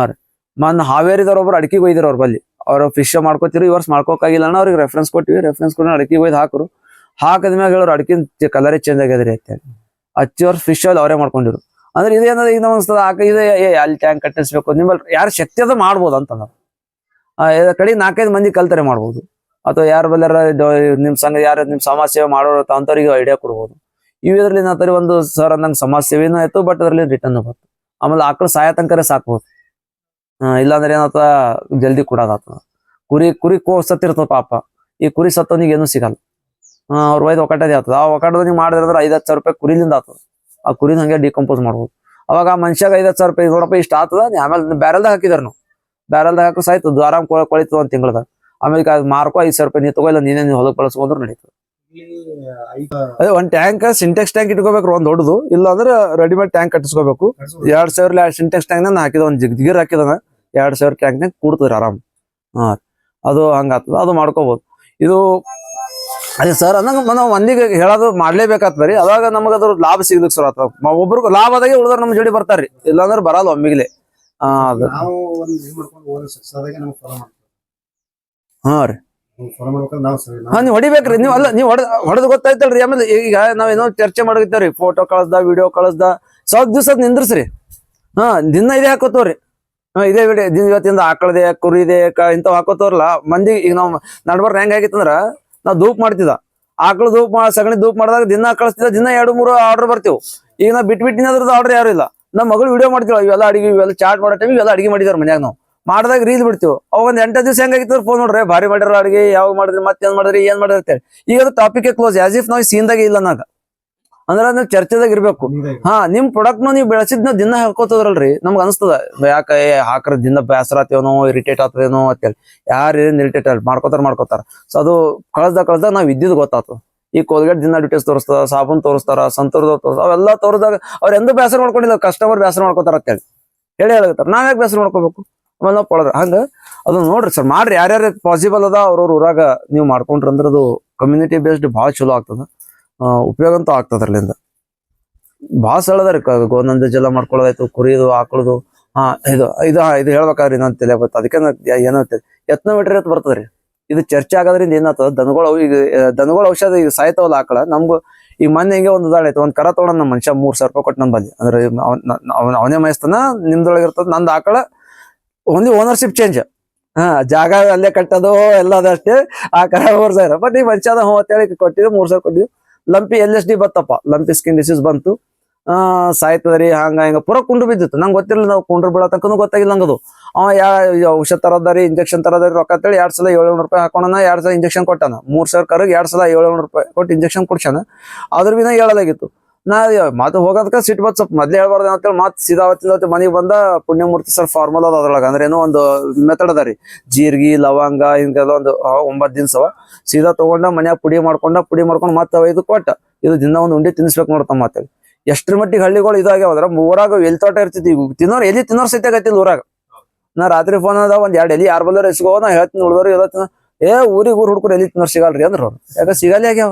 ರೀ ಮೊನ್ನೆ ಹಾವೇರಿದವ್ರ ಒಬ್ರು ಅಡಿಕೆಗೆ ಒಯ್ದಿರ ಅವ್ರ ಬಲ್ಲಿ. ಅವ್ರು ಫಿಶ್ ಮಾಡ್ಕೋತಿರು, ಈ ವರ್ಷ ಮಾಡ್ಕೋಕಾಗಿಲ್ಲ ಅಣ್ಣ, ಅವ್ರಿಗೆ ರೆಫರೆನ್ಸ್ ಕೊಟ್ಟಿವಿ. ರೆಫರೆನ್ಸ್ ಕೊಟ್ಟು ಅಡಿಕೆಗೆ ಒಯ್ದು ಹಾಕರು. ಹಾಕದ್ಮ್ಯಾಗ ಹೇಳೋರು ಅಡಿಕೆ ಕಲರೇ ಚೇಂಜ್ ಆಗ್ಯದ್ರಿ ಅಂತೇಳಿ. 10 ವರ್ಷ ಫಿಶ್ ಆಯಿಲ್ ಅವರೇ ಮಾಡ್ಕೊಂಡಿರು. ಅಂದ್ರೆ ಇದೇನದ ಈಗ ಅನ್ಸ್ತದ ಇದೆ ಅಲ್ಲಿ ಟ್ಯಾಂಕ್ ಕಟ್ಟಿಸ್ಬೇಕು ನಿಮ್ಮಲ್ಲಿ ಯಾರು ಶಕ್ತಿ ಅದ ಮಾಡ್ಬೋದು ಅಂತಂದ ಕಡೆ 4-5 ಮಂದಿ ಕಲ್ತಾರೆ ಮಾಡ್ಬೋದು ಅಥವಾ ಯಾರ ಬಲ್ಲಾರ ನಿಮ್ ಸಂಘ ಯಾರು ನಿಮ್ ಸಮಾಜ ಸೇವೆ ಮಾಡೋರು ಅಂತವ್ರಿಗೆ ಐಡಿಯಾ ಕೊಡ್ಬೋದು. ಇದ್ರಲ್ಲಿ ಏನಂತಾರೆ ಒಂದು ಸರ್ ಅಂದಂಗೆ ಸಮಾಜ ಸೇವೆನೂ ಆಯ್ತು ಬಟ್ ಅದ್ರಲ್ಲಿ ರಿಟರ್ನ್ ಬಂತು. ಆಮೇಲೆ ಆಕಳು ಸಾಯ ತನಕರೆ ಸಾಕ್ಬೋದು. ಇಲ್ಲಾಂದ್ರೆ ಏನಾಗ್ತದ ಜಲ್ದಿ ಕೊಡೋದಾಗ್ತದ. ಕುರಿ ಸತ್ತಿರ್ತದ ಪಾಪ, ಈ ಕುರಿ ಸತ್ತವನಿಗೆ ಏನೂ ಸಿಗಲ್ಲ. ಅವ್ರ ಒಯ್ದು ಒಕ್ಕಟದೇ ಆಗ್ತದ. ಆ ಒಕ್ಕಟದನಿಗೆ ಮಾಡಿದ್ರೆ 5-10 ಸಾವಿರ ರೂಪಾಯಿ ಕುರಿಲಿಂದ ಆಗ್ತದ. ಆ ಕುರಿನ ಹಂಗೆ ಡಿಕಂಪೋಸ್ ಮಾಡ್ಬೋದು. ಅವಾಗ ಆ ಮನುಷ್ಯಾಗ 5-10 ಸಾವಿರ ರೂಪಾಯಿ ನೋಡಪ್ಪ ಇಷ್ಟ ಆಗ್ತದ. ಆಮೇಲೆ ಬ್ಯಾರಲ್ದಾಗ ಹಾಕಿದಾರ ನಾವು, ಬ್ಯಾರಲ್ದಾಗ ಹಾಕಿ ಸಾಯ್ತದ ಆರಾಮ್ ಕೊಳಿತದ 1 ತಿಂಗಳದಾಗ. ಆಮೇಲೆ ಮಾರ್ಕೋ 5 ಸಾವಿರ ರೂಪಾಯಿ ನೀ ತಗೋ, ಇಲ್ಲ ನೀನೇ ಹೊಲಕ್ ಬಳಸ್ಕೊಂಡ್ರು ನಡೀತದೆ. ಅದೇ ಒಂದ್ ಟ್ಯಾಂಕ್ ಸಿಂಟೆಕ್ಸ್ ಟ್ಯಾಂಕ್ ಇಟ್ಕೋಬೇಕು ಒಂದ್ ದೊಡ್ಡದು, ಇಲ್ಲ ಅಂದ್ರೆ ರೆಡಿಮೇಡ್ ಟ್ಯಾಂಕ್ ಕಟ್ಟಿಸ್ಕೋಬೇಕು. 2,000 ಸಿಂಟೆಕ್ಸ್ ಟ್ಯಾಂಕ್ ನಾನು ಹಾಕಿದ, ಒಂದ್ ಜಿಗಿರ್ ಹಾಕಿದಾನ 2,000 ಟ್ಯಾಂಕ್ ಕೂಡ್ತದ್ರಿ ಆರಾಮ್. ಅದು ಹಂಗಾಗ್ತದ, ಅದು ಮಾಡ್ಕೋಬಹುದು. ಇದು ಅದೇ ಸರ್ ಅಂದಂಗ ನಾವು ಮಂದಿಗೆ ಹೇಳೋದು ಮಾಡ್ಲೇಬೇಕಾಗ್ತದ್ರಿ. ಅವಾಗ ನಮಗ ಅದ್ರ ಲಾಭ ಸಿಗ್ಲಿಕ್ಕೆ ಶುರು ಆಗ್ತದ. ಒಬ್ರಿಗೆ ಲಾಭ ಆದಾಗೆ ಉಳಿದ್ರೆ ನಮ್ಮ ಜೋಡಿ ಬರ್ತಾರ್ರಿ, ಇಲ್ಲಾಂದ್ರೆ ಬರಲ್ಲ ಒಮ್ಮಿಗ್ಲೆ. ಹಾ ರೀ, ನೀವ್ ಹೊಡಿಬೇಕ್ರಿ. ನೀವ್ ಅಲ್ಲ ನೀವ್ ಹೊಡೆದ್ ಗೊತ್ತಾಯ್ತಲ್ರಿ. ಆಮೇಲೆ ಈಗ ನಾವೇನೋ ಚರ್ಚೆ ಮಾಡಿರ್ತೇವ್ರಿ, ಫೋಟೋ ಕಳಿಸ್ದ ವಿಡಿಯೋ ಕಳಿಸ್ದ ಸ್ವಲ್ಪ ದಿವ್ಸ ನಿಂದ್ರಸ್ರಿ. ದಿನ ಇದೇ ಹಾಕೋತವ್ರಿ. ಇದೇ ವಿಡಿಯೋ ಇವತ್ತಿಂದ ಆಕಳದೆ ಕುರಿದೆ ಇಂಥವ್ ಹಾಕೋತವ್ರಲ್ಲ ಮಂದಿ. ಈಗ ನಾವ್ ನಡ್ಬಾರ ಹೆಂಗ್ ಆಗಿತ್ತಂದ್ರ ನಾವ್ ಧೂಪ್ ಮಾಡ್ತಿದ್ದ, ಆಕಳ ಧೂಪ್ ಸಗಣಿ ಧೂಪ್ ಮಾಡಿದಾಗ ದಿನ ಕಳಿಸ್ತಿದ್ದ, ದಿನ 2-3 ಆರ್ಡರ್ ಬರ್ತೀವಿ. ಈಗ ನಾವ್ ಬಿಟ್ಬಿಟ್ಟಿನದ್ರದ್ದು ಆರ್ಡರ್ ಯಾರು ಇಲ್ಲ. ನಮ್ಮ ಮಗಳು ವಿಡಿಯೋ ಮಾಡ್ತೀವಿ, ಇವೆಲ್ಲ ಅಡಿಗೆ ಇವೆಲ್ಲ ಚಾಟ್ ಮಾಡೋ ಟೈಮ್ ಇವೆಲ್ಲ ಅಡಿಗೆ ಮಾಡಿದಾರ ಮನ್ಯಾಗ. ನಾವು ಮಾಡಿದಾಗ ರೀಲ್ ಬಿಡ್ತೀವಿ. ಅವಾಗ ಒಂದ್ 8 ದಿವಸ ಹೆಂಗಾಗಿತ್ತು ಫೋನ್ ನೋಡ್ರಿ, ಭಾರಿ ಮಾಡಿರ ಅಡಿಗೆ, ಯಾವಾಗ ಮಾಡಿದ್ರಿ, ಮತ್ತೇನ್ ಮಾಡಿದ್ರಿ, ಏನ್ ಮಾಡಿರ್ತೇವೆ. ಈಗ ಅದು ಟಾಪಿಕ್ ಕ್ಲೋಸ್, ಆಸ್ ಇಫ್ ನಾವು ಸೀನ್ದಾಗೆ ಇಲ್ಲ ನಾಗ. ಅಂದ್ರ ನೀವು ಚರ್ಚೆದಾಗ ಇರ್ಬೇಕು. ನಿಮ್ ಪ್ರಾಡಕ್ಟ್ ನೀವು ಬೆಳೆಸಿದ್ನ ದಿನ ಹಾಕೋತದ್ರಲ್ರಿ, ನಮ್ಗೆ ಅನ್ಸ್ತದ ಯಾಕೆ ಹಾಕ್ರ ದಿನ ಬೇಸರ ಆತೇನೋ, ಇರಿಟೇಟ್ ಆಗ್ತದೇನೋ ಅಂತೇಳಿ. ಯಾರು ಇರಿಟೇಟ್ ಮಾಡ್ಕೋತಾರ. ಸೊ ಅದು ಕಳ್ದಾಗ ನಾವ್ ಇದ್ದಿದ್ ಗೊತ್ತಾಗ್ತದ. ಈ ಕೋಲ್ಗೇಟ್ ದಿನ ಅಡ್ವರ್ಟೈಸ್ ತೋರಿಸ್ತದ, ಸಾಬೂನ್ ತೋರಿಸ್ತಾರ, ಸಂತೂರ್ ತೋರಿಸ್ತಾರ, ಅವೆಲ್ಲ ತೋರಿಸಿದಾಗ ಅವ್ರ ಎಂದೂ ಬೇಸರ ಮಾಡ್ಕೊಂಡಿಲ್ಲ. ಕಸ್ಟಮರ್ ಬೇಸರ ಮಾಡ್ಕೋತಾರ ಅಂತೇಳಿ ಹೇಳತ್ತಾರ. ನಾವ್ ಯಾಕೆ ಬೇಸರ ಮಾಡ್ಕೋಬೇಕು? ಆಮೇಲೆ ನಾವು ಕೊಡೋದ್ರ ಹಂಗ ಅದು ನೋಡ್ರಿ ಸರ್, ಮಾಡ್ರಿ. ಯಾರ್ಯಾರು ಪಾಸಿಬಲ್ ಅದ ಅವ್ರವ್ರ ಊರಾಗ ನೀವು ಮಾಡ್ಕೊಂಡ್ರಿ ಅಂದ್ರೆ ಅದು ಕಮ್ಯುನಿಟಿ ಬೇಸ್ಡ್ ಭಾಳ ಚಲೋ ಆಗ್ತದ. ಉಪಯೋಗ ಅಂತೂ ಆಗ್ತದ. ಅದ್ರಲ್ಲಿಂದ ಭಾಳ ಸಳದ್ರಿ. ಗೋನಂದ ಜಲ ಮಾಡ್ಕೊಳ್ಳೋದಾಯ್ತು, ಕುರಿದು ಆಕಳದು. ಇದು ಹೇಳ್ಬೇಕಾದ್ರಿ ನಾನು ತಲೆ ಬತ್ತ. ಅದಕ್ಕೆ ಏನೋ ಯತ್ನ ಮೀಟರ್ ಬರ್ತದ್ರಿ. ಇದು ಚರ್ಚೆ ಆಗೋದ್ರಿಂದ ಏನಾಗ್ತದ, ದನಗಳ ಔಷಧ ಈಗ ಸಾಯ್ತಾವಲ್ಲ ಆಕಳ. ನಮ್ಗೂ ಈಗ ಮೊನ್ನೆ ಹಿಂಗೆ ಒಂದು ಉದಾಹರಣೆ ಆಯ್ತು. ಒಂದ್ ಕರ ತಗೊಂಡ ನಮ್ಮ ಮನುಷ್ಯ 3,000 ರೂಪಾಯಿ ಕೊಟ್ಟು ನಂಬಲ್ಲಿ. ಅಂದ್ರೆ ಅವನೇ ಮೈಸ್ತಾನ, ನಿಮ್ದೊಳಗೆ ಇರ್ತದ. ನಂದು ಆಕಳ ಒಂದಿ ಓನರ್ಶಿಪ್ ಚೇಂಜ್. ಜಾಗ ಅಲ್ಲೇ ಕಟ್ಟೋದು ಎಲ್ಲ ಅದಷ್ಟೇ. ಆ ಕರ 3,000. ಬಟ್ ಈ ಮನುಷ್ಯ ಅದ ಅಂತೇಳಿ ಕೊಟ್ಟಿದ್ದು 3,000 ಕೊಟ್ಟಿದ್ದು. ಲಂಪಿ LSD ಬತ್ತಪ್ಪ, ಲಂಪಿ ಸ್ಕಿನ್ ಡಿಸೀಸ್ ಬಂತು. ಸಾಯ್ತದ್ರಿ ಹಂಗ ಪೂರ ಕುಂಡ್ರು ಬಿದ್ದಿತ್ತು. ನಂಗೆ ಗೊತ್ತಿರಲಿಲ್ಲ. ನಾವು ಕುಂಡ್ರು ಬೀಳೋ ತನಕ ಗೊತ್ತಾಗಿಲ್ಲ ನಂಗದು. ಔಷಧ ತರದಾರಿ, ಇಂಜೆಕ್ಷನ್ ತರದಾರಿ, ರೊಕ್ಕ ಅಂತೇಳಿ 2 ಸಲ 700 ರೂಪಾಯಿ ಹಾಕೋಣ. 2 ಸಲ ಇಂಜೆಕ್ಷನ್ ಕೊಟ್ಟಾನ. 3,000 ಕರಗ್ 2 ಸಲ 700 ರೂಪಾಯಿ ಕೊಟ್ಟು ಇಂಜೆಕ್ಷನ್ ಕೊಡ್ಸಾನ. ಅದ್ರ ಬಿನ ಹೇಳಲಾಗಿತ್ತು. ಮತ್ತೆ ಹೋಗೋದಕ್ಕೆ ಸಿಟ್ಟು ಬತ್ ಸ್ವಲ್ಪ ಮೊದ್ಲೇ ಹೇಳ್ಬಾರ್ದು ಅಂತೇಳಿ ಮತ್ತೆ ಸೀದಾ ಅವತ್ತಿನ ಮನೆಗೆ ಬಂದ. ಪುಣ್ಯಮೂರ್ತಿ ಸರ್ ಫಾರ್ಮಲ್ ಅದ ಅದ್ರೊಳಗ. ಅಂದ್ರೆ ಏನೋ ಒಂದು ಮೆಥಡ್ ಅದ ರೀ. ಜೀರ್ಗಿ, ಲವಂಗ ಹಿಂಗೆಲ್ಲ ಒಂದು 9 ದಿನಸವ ಸೀದಾ ತಗೊಂಡ ಮನ್ಯಾಗ ಪುಡಿ ಮಾಡ್ಕೊಂಡು ಮತ್ತೆ ಒಯ್ದು ಕೊಟ್ಟ. ಇದು ದಿನ ಒಂದು ಉಂಡಿ ತಿನ್ನಿಸ್ಬೇಕು ನೋಡ್ತಮ್ಮ ಅಂತೇಳಿ. ಎಷ್ಟ್ರ ಮಟ್ಟಿಗೆ ಹಳ್ಳಿಗಳು ಇದಾಗ್ಯಾವದ್ರ ಊರಾಗ ಎಲ್ಲಿ ತೋಟ ಇರ್ತಿದ್ವಿ. ತಿನ್ನೋರ್ ಸಹಿತ ಆಗತ್ತಿಲ್ಲ ಊರಾಗ. ನಾ ರಾತ್ರಿ ಫೋನ್ ಅದ 1-2 ಎಲಿ ಯಾರ್ ಬಲ್ಲರ ಎಸ್ಗೋ, ನಾ ಹೇಳ್ತೀನಿ ಉಳ್ದವ್ರು ಇವತ್ತಿನ ಊರಿಗೆ ಹುಡ್ಕೊರು ಎಲಿ ತಿನ್ನೋರ್ ಸಿಗಲ್ರಿ ಅಂದ್ರ ಅವ್ರು. ಯಾಕ ಸಿಗಲ್ಲ ಆಗ್ಯಾವ.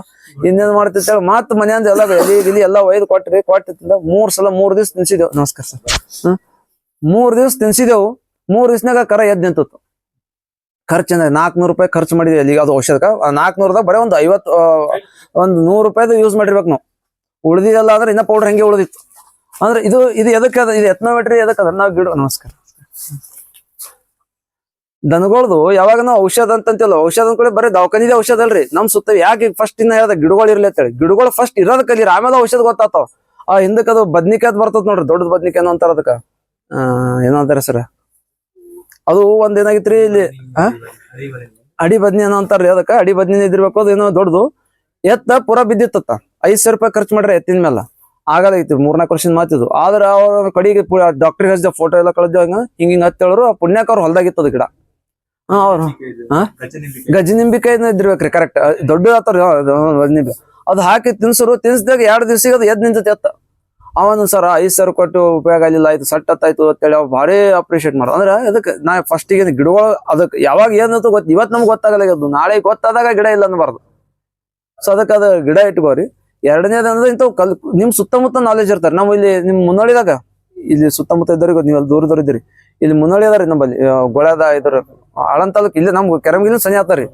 ಇನ್ನೇನ್ ಮಾಡ್ತಿರ್ತೇವೆ. ಮತ್ ಮನೆಯಂದ ಎಲ್ಲ ಎಲಿ ಎಲ್ಲ ಒಯ್ದು ಕೊಟ್ಟಿತ್ತಿಂದ 3 ಸಲ 3 ದಿವ್ಸ ತಿನ್ಸಿದೇವು. ನಮಸ್ಕಾರ ಸರ್. 3 ದಿವ್ಸ ತಿನ್ಸಿದೆವು. 3 ದಿವ್ಸನಾಗ ಕರ ಎದ್ ನಿಂತಿತ್ತು. ಖರ್ಚು 400 ರೂಪಾಯಿ ಖರ್ಚು ಮಾಡಿದ್ವಿ ಅಲ್ಲಿಗೆ. ಅದು ಔಷಧಕ್ಕ 400ದಾಗ ಬರೀ ಒಂದು 100 ರೂಪಾಯಿದು ಯೂಸ್ ಮಾಡಿರ್ಬೇಕು ನಾವು. ಉಳ್ದಿದೆಲ್ಲ ಅಂದ್ರೆ ಇನ್ನ ಪೌಡರ್ ಹಂಗೆ ಉಳ್ದಿತ್ತು. ಅಂದ್ರೆ ಇದು ಎದಕ್ಕೆ ಅದ, ಇದು ಎತ್ನೋಮೆಟ್ರಿ ಎದಕ್ಕೆ ಅದ ನಾವು ಗಿಡ. ನಮಸ್ಕಾರ. ದನಗಳದು ಯಾವಾಗ ನಾವು ಔಷಧ ಅಂತಂತಲ್ಲ, ಔಷಧ ಕೂಡ ಬರೀ ದವಾಖಾನಿದೆ ಔಷಧ ಅಲ್ರಿ. ನಮ್ ಸುತ್ತ ಯಾಕೆ ಫಸ್ಟ್ ಇನ್ನ ಹೇಳ್ದ ಗಿಡಗಳು ಇರ್ಲಿ ಅಂತೇಳಿ. ಗಿಡಗಳು ಫಸ್ಟ್ ಇರೋದ್ ಕಲೀರಿ, ಆಮೇಲೆ ಔಷಧ ಗೊತ್ತಾತಾವ. ಹಿಂದಕ್ಕೆ ಅದು ಬದ್ನಿಕಾಯ್ ಬರ್ತದ ನೋಡ್ರಿ, ದೊಡ್ಡದ್ ಬದ್ನಿಕಾಯಿ ಅಂತಾರ ಅದಕ್ಕ. ಏನೋ ಅಂತಾರ ಸರ್, ಅದು ಒಂದ್ ಏನಾಗಿತ್ರಿ ಇಲ್ಲಿ ಅಡಿ ಬದ್ನಿ ಏನೋ ಅಂತಾರ್ರಿ. ಅದಕ್ಕ ಅಡಿ ಬದ್ನಿ ಇದಿರ್ಬೇಕು. ಅದು ಏನೋ ದೊಡ್ಡದು ಎತ್ತ ಪೂರಾ ಬಿದ್ದಿತ್ತ. 5,000 ರೂಪಾಯಿ ಖರ್ಚು ಮಾಡ್ರಿ ಎತ್ತಿನ ಮೇಲೆ. ಆಗಲೈತಿ 3-4 ವರ್ಷದ ಮಾತಿದ್ದು. ಆದ್ರ ಅವ್ರ ಕಡೆಗೆ ಡಾಕ್ಟರ್ ಹಚ್ಚಿದ ಫೋಟೋ ಎಲ್ಲ ಕಳೆದ ಹಿಂಗ ಹತ್ತೇಳರು. ಪುಣ್ಯಕ ಅವ್ರ ಹೊಲ್ದಾಗಿತ್ತದ ಗಿಡ. ಅವ್ರು ಗಜನಿಂಬಿಕಾಯಿ ಇದ್ದಿರ್ಬೇಕ್ರಿ. ಕರೆಕ್ಟ್ ದೊಡ್ಡ ಆತವ್ರಿ ಗಜನಿಂಬಿ. ಅದು ಹಾಕಿ ತಿನ್ಸಿದಾಗ 2 ದಿವಸಿಗೆ ಅದು ಎದ್ ನಿಂತೈತಿ ಎತ್ತ. ಅವನು ಸರ್ 5,000 ಕೊಟ್ಟು ಉಪಯೋಗ ಆಗಿಲ್ಲ, ಆಯ್ತು ಸಟ್ಟತ್ತಾಯ್ತು ಅಂತೇಳಿ ಅವ್ ಭಾರಿ ಅಪ್ರಿಶಿಯೇಟ್ ಮಾಡ. ಅಂದ್ರೆ ಅದಕ್ಕೆ ನಾ ಫಸ್ಟಿಗೆ ಗಿಡಗಳು ಅದಕ್ಕೆ ಯಾವಾಗ ಏನಂತ ಇವತ್ತು ನಮ್ಗೆ ಗೊತ್ತಾಗಲ್ಲ. ಅದು ನಾಳೆ ಗೊತ್ತಾದಾಗ ಗಿಡ ಇಲ್ಲ ಅನ್ಬಾರ್ದು. ಸೊ ಅದಕ್ಕೆ ಅದು ಗಿಡ ಇಟ್ಕೋರಿ. 2ನೇದು ಅಂದ್ರೆ ಇಂಥವು ನಿಮ್ ಸುತ್ತಮುತ್ತ ನಾಲೆಜ್ ಇರ್ತಾರೆ. ನಾವು ಇಲ್ಲಿ ನಿಮ್ ಮುನ್ನೋಳಿದಾಗ ಇಲ್ಲಿ ಸುತ್ತಮುತ್ತ ಇದ್ದವ್ರಿಗೆ ನೀವು ಅಲ್ಲಿ ದೂರದವ್ರು ಇದ್ದೀರಿ. ಇಲ್ಲಿ ಮುನ್ನೋಳಿ ಅದಾರಿ ನಮ್ಮಲ್ಲಿ ಗೊಳದ ಇದ್ರ ಆಳಂದ ತಾಲೂಕ್ ಇಲ್ಲಿ ನಮ್ಗೆ ಕೆರಮಗಿಲಿ ಸನಿ ಆತಾರಿ.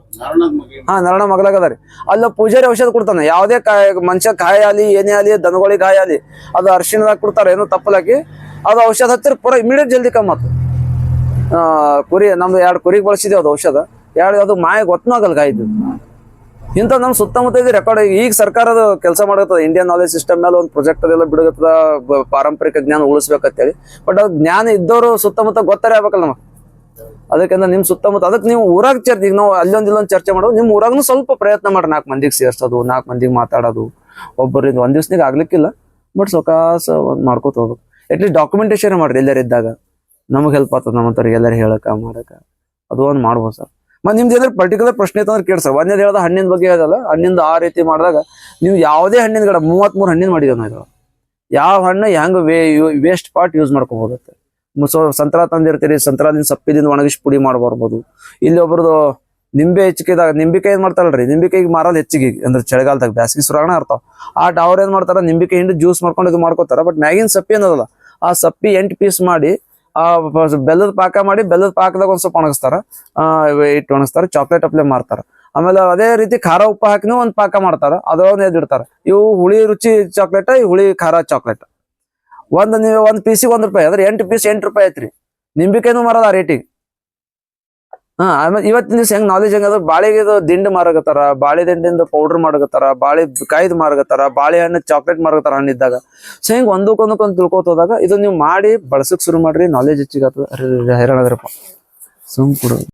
ಹಾ ನರಣ ಮಗಲಾಗದಾರಿ. ಅಲ್ಲ ಪೂಜಾರಿ ಔಷಧ ಕೊಡ್ತಾನೆ, ಯಾವುದೇ ಮನುಷ್ಯ ಕಾಯ ಆಲಿ ಏನೇ ಆಲಿ ದನಗಳಿಗೆ ಗಾಯ ಆಲಿ ಅದು ಅರ್ಶಿಣದಾಗ ಕೊಡ್ತಾರೆ, ಏನೋ ತಪ್ಪಲಾಕಿ ಅದು ಔಷಧ ಹಚ್ಚಿರ ಪೂರ ಇಮಿಡಿಯೇಟ್ ಜಲ್ದಿ ಕಮ್ಮತ್ತು. ಕುರಿ ನಮ್ದು 2 ಕುರಿಗೆ ಬಳಸಿದೇವ್ ಅದು ಔಷಧ, ಅದು ಮಾಯ ಗೊತ್ತನೂ ಆಗಲ್ಲ ಗಾಯದ್ದು. ಇಂಥ ನಮ್ಮ ಸುತ್ತಮುತ್ತ ಇದು ರೆಕಾರ್ಡ್. ಈಗ ಸರ್ಕಾರದ ಕೆಲಸ ಮಾಡತ್ತದ, ಇಂಡಿಯನ್ ನಾಲೆಜ್ ಸಿಸ್ಟಮ್ ಮೇಲೆ ಒಂದು ಪ್ರಾಜೆಕ್ಟ್ ಅದೆಲ್ಲ ಬಿಡಗತ್ತದ, ಪಾರಂಪರಿಕ ಜ್ಞಾನ ಉಳಿಸ್ಬೇಕಂತೇಳಿ. ಬಟ್ ಅದು ಜ್ಞಾನ ಇದ್ದವರು ಸುತ್ತಮುತ್ತ ಗೊತ್ತಾರೆ ಆಗ್ಬೇಕಲ್ಲ ನಮಗೆ. ಅದಕ್ಕೆಂದ್ರೆ ನಿಮ್ ಸುತ್ತಮುತ್ತ ಅದಕ್ಕೆ ನೀವು ಊರಾಗ ಚರ್ಚೆ, ಈಗ ನಾವು ಇಲ್ಲೊಂದು ಚರ್ಚೆ ಮಾಡೋದು, ನಿಮ್ ಊರಾಗೂ ಸ್ವಲ್ಪ ಪ್ರಯತ್ನ ಮಾಡಿ 4 ಮಂದಿಗೆ ಸೇರ್ಸೋದು, 4 ಮಂದಿಗೆ ಮಾತಾಡೋದು. ಒಬ್ಬರಿಂದ ಒಂದ್ ದಿವ್ಸನಿಗೆ ಆಗ್ಲಿಕ್ಕಿಲ್ಲ, ಬಟ್ ಸೊಕಾಸ ಮಾಡ್ಕೋತ ಹೋಗ್ಬೇಕು. ಅಟ್ಲೀಸ್ಟ್ ಡಾಕ್ಯುಮೆಂಟೇಶನ್ ಮಾಡ್ರಿ ಎಲ್ಲರೂ ಇದ್ದಾಗ, ನಮಗೆ ಹೆಲ್ಪ್ ಆಗ್ತದೆ ನಮ್ಮಂತವ್ರಿಗೆ ಎಲ್ಲರೂ ಹೇಳಕ ಮಾಡಕ. ಅದು ಒಂದು ಮಾಡ್ಬೋದು ಸರ್. ಮತ್ತೆ ನಿಮ್ದು ಏನಾದ್ರು ಪರ್ಟಿಕ್ಯುಲರ್ ಪ್ರಶ್ನೆ ಇತ್ತಂದ್ರೆ ಕೇಳಿ ಸರ್. ಒಂದೇದು ಹೇಳ್ದ ಹಣ್ಣಿನ ಬಗ್ಗೆ ಹೇಳಲ್ಲ, ಹಣ್ಣಿಂದ ಆ ರೀತಿ ಮಾಡಿದಾಗ ನೀವು ಯಾವುದೇ ಹಣ್ಣಿನ ಗಿಡ 33 ಹಣ್ಣಿನ ಮಾಡಿದ್ದೇವೆ ನಾವು. ಯಾವ ಹಣ್ಣು ಹೆಂಗೆ ವೇಸ್ಟ್ ಪಾರ್ಟ್ ಯೂಸ್ ಮಾಡ್ಕೋಬೋದತ್ತೆ. ಸಂತ್ರ ತಂದಿರ್ತೀರಿ, ಸಂತ್ರಾದಿಂದ ಸಪ್ಪಿದಿಂದ ಒಣಗಿಸಿ ಪುಡಿ ಮಾಡ್ಬರ್ಬೋದು. ಇಲ್ಲಿ ಒಬ್ರದ್ದು ನಿಂಬೆ ಹೆಚ್ಚಿಗೆದಾಗ ನಿಂಬಿಕಾಯಿ ಏನ್ ಮಾಡ್ತಾರಲ್ರಿ, ನಿಂಬಿಕಾಯಿಗೆ ಮಾರೋದು ಹೆಚ್ಚಿಗೆ ಅಂದ್ರೆ ಚಳಿಗಾಲದಾಗ ಬ್ಯಾಸಿಗೆ ಸುರಾಗಣ ಇರ್ತಾವ. ಅವ್ರ ಏನ್ ಮಾಡ್ತಾರ, ನಿಂಬಿಕಾಯಿ ಹಿಂಡಿ ಜ್ಯೂಸ್ ಮಾಡ್ಕೊಂಡು ಇದು ಮಾಡ್ಕೋತಾರ. ಬಟ್ ಮ್ಯಾಗಿನ ಸಪ್ಪಿ ಏನದಲ್ಲ, ಆ ಸಪ್ಪಿ 8 ಪೀಸ್ ಮಾಡಿ ಆ ಬೆಲ್ಲದ ಪಾಕ ಮಾಡಿ, ಬೆಲ್ಲದ ಪಾಕದಾಗ ಒಂದ್ ಸ್ವಲ್ಪ ಒಣಗಿಸ್ತಾರ, ಇಟ್ಟು ಒಣಗಿಸ್ತಾರ, ಚಾಕ್ಲೇಟ್ ಅಪ್ಲೈ ಮಾಡ್ತಾರ. ಆಮೇಲೆ ಅದೇ ರೀತಿ ಖಾರ ಉಪ್ಪು ಹಾಕಿನೂ ಒಂದ್ ಪಾಕ ಮಾಡ್ತಾರ, ಅದೊಂದು ಎದ್ದಿಡ್ತಾರ. ಇವು ಹುಳಿ ರುಚಿ ಚಾಕ್ಲೇಟ್, ಈ ಹುಳಿ ಖಾರ ಚಾಕ್ಲೇಟ್. ನೀವು ಒಂದ್ ಪೀಸಿಗೆ ₹1, ಅಂದ್ರೆ 8 ಪೀಸ್ ₹8 ಐತ್ರಿ. ನಿಂಬಿಕಾಯಿನೂ ಮಾರದ ಆ ರೇಟಿಗೆ. ಆಮೇಲೆ ಇವತ್ತಿನ ದಿವಸ ಹೆಂಗ್ ನಾಲೆಜ್ ಹೆಂಗದ, ಬಾಳೆಗೆ ದಿಂಡು ಮಾರಕತ್ತಾರ, ಬಾಳೆ ದಿಂಡಿಂದ ಪೌಡರ್ ಮಾಡಕತ್ತಾರ, ಬಾಳೆ ಕಾಯ್ದು ಮಾರಕತ್ತಾರ, ಬಾಳೆಹಣ್ಣು ಚಾಕ್ಲೇಟ್ ಮಾರಕತ್ತಾರ ಹಣ್ಣಿದ್ದಾಗ. ಸೊ ಹಿಂಗ್ ಒಂದಕ್ಕೊಂದಕ್ಕೊಂದು ತಿಳ್ಕೊತೋದಾಗ ಇದು ನೀವು ಮಾಡಿ ಬಳಸಕ್ ಶುರು ಮಾಡ್ರಿ, ನಾಲೆಜ್ ಹೆಚ್ಚಿಗೆ ಆಗ್ತದ. ಹೈರಾಣ ಅದ್ರಪ್ಪ ಸುಮ್ ಕೊಡೋದು.